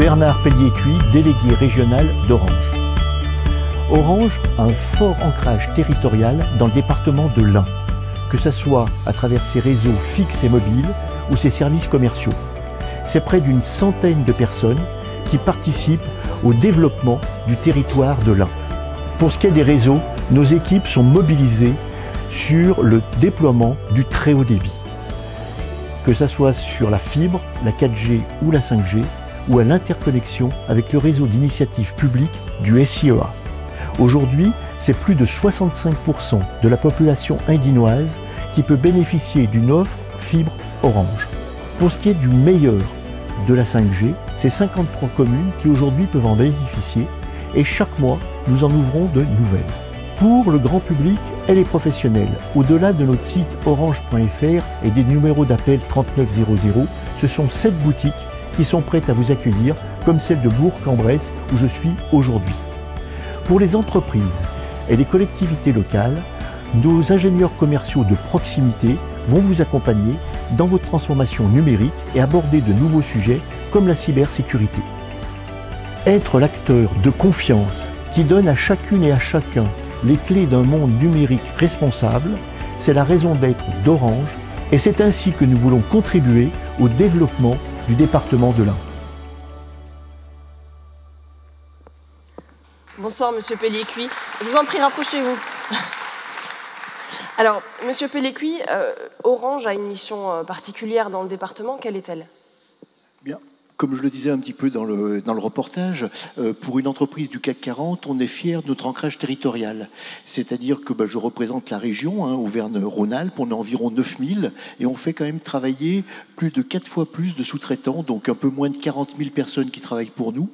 Bernard Pellier-Cuy, délégué régional d'Orange. Orange a un fort ancrage territorial dans le département de l'Ain, que ce soit à travers ses réseaux fixes et mobiles ou ses services commerciaux. C'est près d'une centaine de personnes qui participent au développement du territoire de l'Ain. Pour ce qui est des réseaux, nos équipes sont mobilisées sur le déploiement du très haut débit. Que ce soit sur la fibre, la 4G ou la 5G, ou à l'interconnexion avec le réseau d'initiatives publiques du SIEA. Aujourd'hui, c'est plus de 65% de la population indinoise qui peut bénéficier d'une offre fibre Orange. Pour ce qui est du meilleur de la 5G, c'est 53 communes qui aujourd'hui peuvent en bénéficier et chaque mois, nous en ouvrons de nouvelles. Pour le grand public et les professionnels, au-delà de notre site orange.fr et des numéros d'appel 3900, ce sont 7 boutiques qui sont prêtes à vous accueillir, comme celle de Bourg-en-Bresse où je suis aujourd'hui. Pour les entreprises et les collectivités locales, nos ingénieurs commerciaux de proximité vont vous accompagner dans votre transformation numérique et aborder de nouveaux sujets comme la cybersécurité. Être l'acteur de confiance qui donne à chacune et à chacun les clés d'un monde numérique responsable, c'est la raison d'être d'Orange et c'est ainsi que nous voulons contribuer au développement du département de l'Ain. Bonsoir Monsieur Pellier-Cuy. Je vous en prie, rapprochez-vous. Alors, Monsieur Pellier-Cuy, Orange a une mission particulière dans le département. Quelle est-elle? Bien. Comme je le disais un petit peu dans le reportage, pour une entreprise du CAC 40, on est fier de notre ancrage territorial. C'est-à-dire que je représente la région, Auvergne-Rhône-Alpes, on est environ 9000 et on fait quand même travailler plus de 4 fois plus de sous-traitants, donc un peu moins de 40 000 personnes qui travaillent pour nous.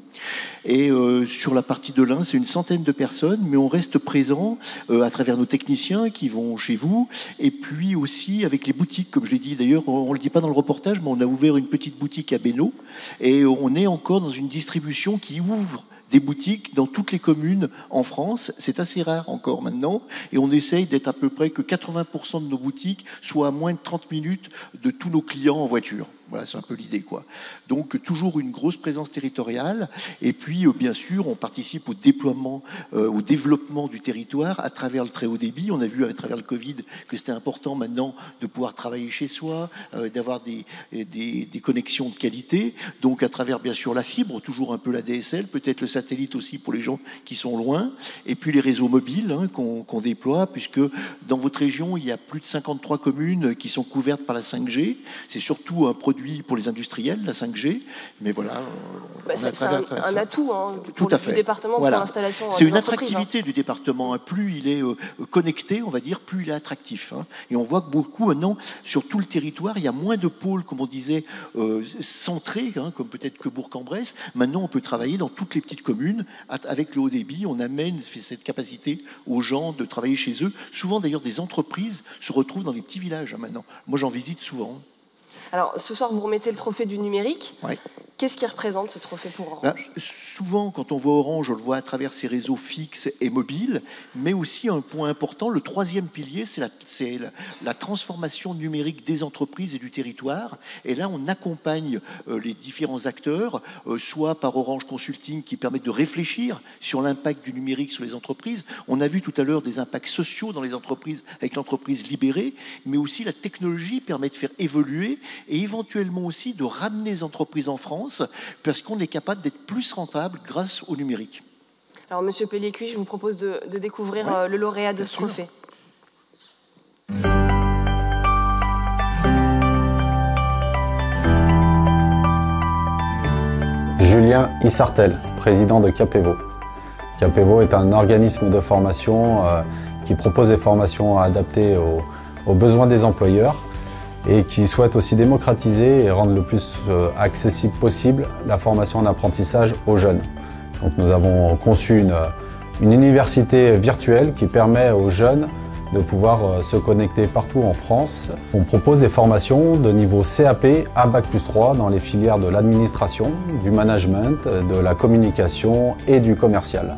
Et sur la partie de l'Ain, c'est une centaine de personnes, mais on reste présent à travers nos techniciens qui vont chez vous, et puis aussi avec les boutiques, comme je l'ai dit. D'ailleurs, on ne le dit pas dans le reportage, mais on a ouvert une petite boutique à Bénaud, et on est encore dans une distribution qui ouvre des boutiques dans toutes les communes en France. C'est assez rare encore maintenant. Et on essaye d'être à peu près que 80% de nos boutiques soient à moins de 30 minutes de tous nos clients en voiture. Voilà, c'est un peu l'idée, quoi. Donc, toujours une grosse présence territoriale. Et puis, bien sûr, on participe au déploiement, au développement du territoire à travers le très haut débit. On a vu à travers le Covid que c'était important maintenant de pouvoir travailler chez soi, d'avoir des connexions de qualité. Donc, à travers, bien sûr, la fibre, toujours un peu la DSL, peut-être le satellite aussi pour les gens qui sont loin. Et puis, les réseaux mobiles qu'on déploie, puisque dans votre région, il y a plus de 53 communes qui sont couvertes par la 5G. C'est surtout un produit pour les industriels, la 5G, mais voilà. C'est un atout pour le département, voilà. Pour l'installation. C'est une attractivité du département. Plus il est connecté, on va dire, plus il est attractif. Et on voit que beaucoup, maintenant, sur tout le territoire, il y a moins de pôles, comme on disait, centrés, comme peut-être que Bourg-en-Bresse. Maintenant, on peut travailler dans toutes les petites communes. Avec le haut débit, on amène cette capacité aux gens de travailler chez eux. Souvent, d'ailleurs, des entreprises se retrouvent dans les petits villages maintenant. Moi, j'en visite souvent. Alors, ce soir, vous remettez le trophée du numérique. Oui. Qu'est-ce qui représente ce trophée pour Orange? Souvent, quand on voit Orange, on le voit à travers ses réseaux fixes et mobiles, mais aussi un point important, le troisième pilier, c'est la transformation numérique des entreprises et du territoire. Et là, on accompagne les différents acteurs, soit par Orange Consulting qui permet de réfléchir sur l'impact du numérique sur les entreprises. On a vu tout à l'heure des impacts sociaux dans les entreprises avec l'entreprise libérée, mais aussi la technologie permet de faire évoluer et éventuellement aussi de ramener les entreprises en France parce qu'on est capable d'être plus rentable grâce au numérique. Alors, Monsieur Pellier-Cuy, je vous propose de découvrir le lauréat de ce trophée. Julien Issartel, président de Capévo. Capévo est un organisme de formation qui propose des formations adaptées aux besoins des employeurs et qui souhaite aussi démocratiser et rendre le plus accessible possible la formation en apprentissage aux jeunes. Donc nous avons conçu une université virtuelle qui permet aux jeunes de pouvoir se connecter partout en France. On propose des formations de niveau CAP à Bac+3 dans les filières de l'administration, du management, de la communication et du commercial.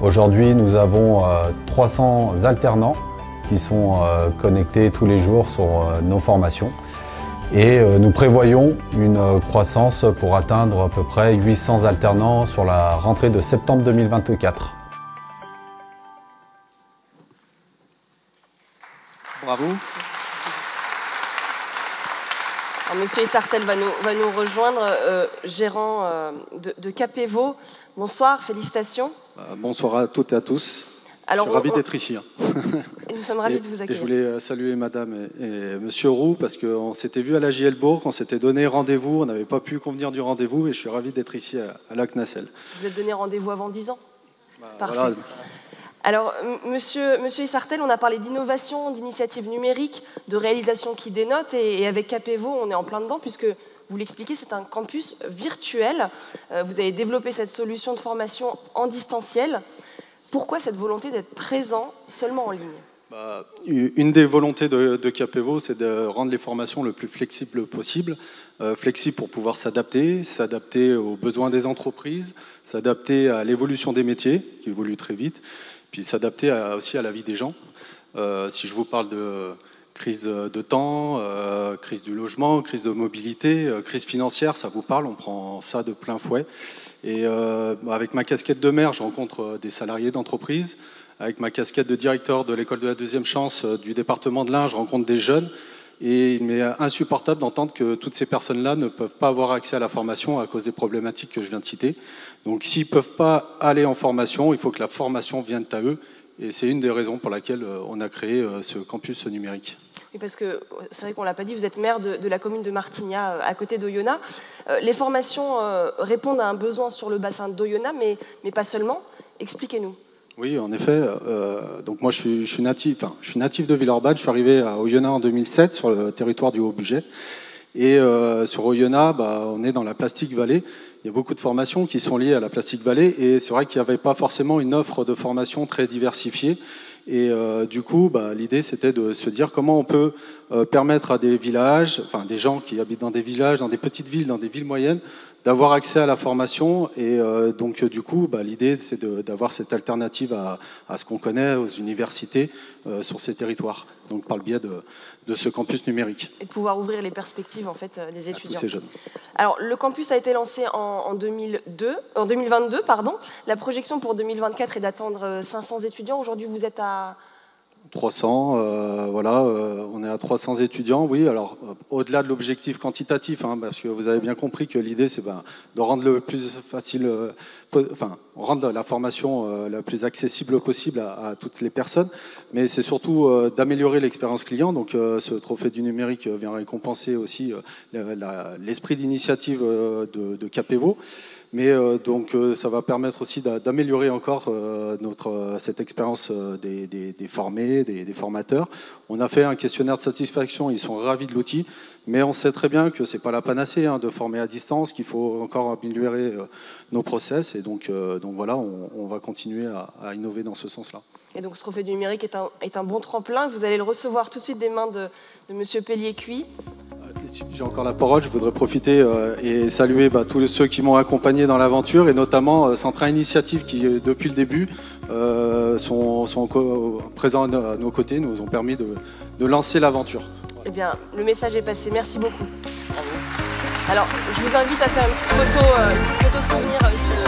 Aujourd'hui, nous avons 300 alternants qui sont connectés tous les jours sur nos formations. Et nous prévoyons une croissance pour atteindre à peu près 800 alternants sur la rentrée de septembre 2024. Bravo. Alors, Monsieur Issartel va nous rejoindre, gérant de Capévo. Bonsoir, félicitations. Bonsoir à toutes et à tous. Alors, je suis ravi d'être ici. Nous sommes ravis de vous accueillir. Et je voulais saluer Madame et Monsieur Roux parce qu'on s'était vu à la JL Bourg, on s'était donné rendez-vous, on n'avait pas pu convenir du rendez-vous et je suis ravi d'être ici à la CNACL. Vous vous êtes donné rendez-vous avant 10 ans. Parfait. Voilà. Alors, monsieur Issartel, on a parlé d'innovation, d'initiatives numériques, de réalisation qui dénotent, et avec Capévo, on est en plein dedans, puisque, vous l'expliquez, c'est un campus virtuel. Vous avez développé cette solution de formation en distanciel. Pourquoi cette volonté d'être présent seulement en ligne? Une des volontés de Capévo, c'est de rendre les formations le plus flexible possible. Flexible pour pouvoir s'adapter aux besoins des entreprises, s'adapter à l'évolution des métiers, qui évoluent très vite, puis s'adapter aussi à la vie des gens. Si je vous parle de crise de temps, crise du logement, crise de mobilité, crise financière, ça vous parle, on prend ça de plein fouet. Et avec ma casquette de maire, je rencontre des salariés d'entreprise. Avec ma casquette de directeur de l'école de la deuxième chance du département de l'Ain, je rencontre des jeunes. Et il m'est insupportable d'entendre que toutes ces personnes-là ne peuvent pas avoir accès à la formation à cause des problématiques que je viens de citer. Donc s'ils ne peuvent pas aller en formation, il faut que la formation vienne à eux. Et c'est une des raisons pour laquelle on a créé ce campus numérique. Oui, parce que c'est vrai qu'on ne l'a pas dit, vous êtes maire de la commune de Martignas, à côté d'Oyonnax. Les formations répondent à un besoin sur le bassin d'Oyonnax, mais pas seulement. Expliquez-nous. Oui, en effet. Donc moi, je suis natif de Villeurbanne. Je suis arrivé à Oyonnax en 2007 sur le territoire du Haut-Bugey. Et sur Oyonnax, on est dans la Plastic Valley. Il y a beaucoup de formations qui sont liées à la Plastic Valley. Et c'est vrai qu'il n'y avait pas forcément une offre de formation très diversifiée. Et du coup, l'idée, c'était de se dire comment on peut permettre à des villages, enfin des gens qui habitent dans des villages, dans des petites villes, dans des villes moyennes, d'avoir accès à la formation. Et donc, du coup, l'idée, c'est d'avoir cette alternative à ce qu'on connaît aux universités sur ces territoires, donc par le biais de ce campus numérique. Et de pouvoir ouvrir les perspectives, en fait, des étudiants. À tous ces jeunes. Alors, le campus a été lancé en 2022. La projection pour 2024 est d'attendre 500 étudiants. Aujourd'hui, vous êtes à 300, voilà, on est à 300 étudiants, oui. Alors, au-delà de l'objectif quantitatif, parce que vous avez bien compris que l'idée, c'est de rendre le plus facile, rendre la formation la plus accessible possible à toutes les personnes, mais c'est surtout d'améliorer l'expérience client. Donc, ce trophée du numérique vient récompenser aussi l'esprit d'initiative de Capévo. Mais donc ça va permettre aussi d'améliorer encore cette expérience des formés, des formateurs. On a fait un questionnaire de satisfaction, ils sont ravis de l'outil, mais on sait très bien que ce n'est pas la panacée de former à distance, qu'il faut encore améliorer nos process. Et donc voilà, on va continuer à innover dans ce sens-là. Et donc ce trophée du numérique est un bon tremplin. Vous allez le recevoir tout de suite des mains de M. Pellier-Cuit. J'ai encore la parole, je voudrais profiter et saluer tous ceux qui m'ont accompagné dans l'aventure, et notamment Centra Initiative qui, depuis le début, sont présents à nos côtés, nous ont permis de lancer l'aventure. Eh bien, le message est passé. Merci beaucoup. Alors, je vous invite à faire une petite photo souvenir.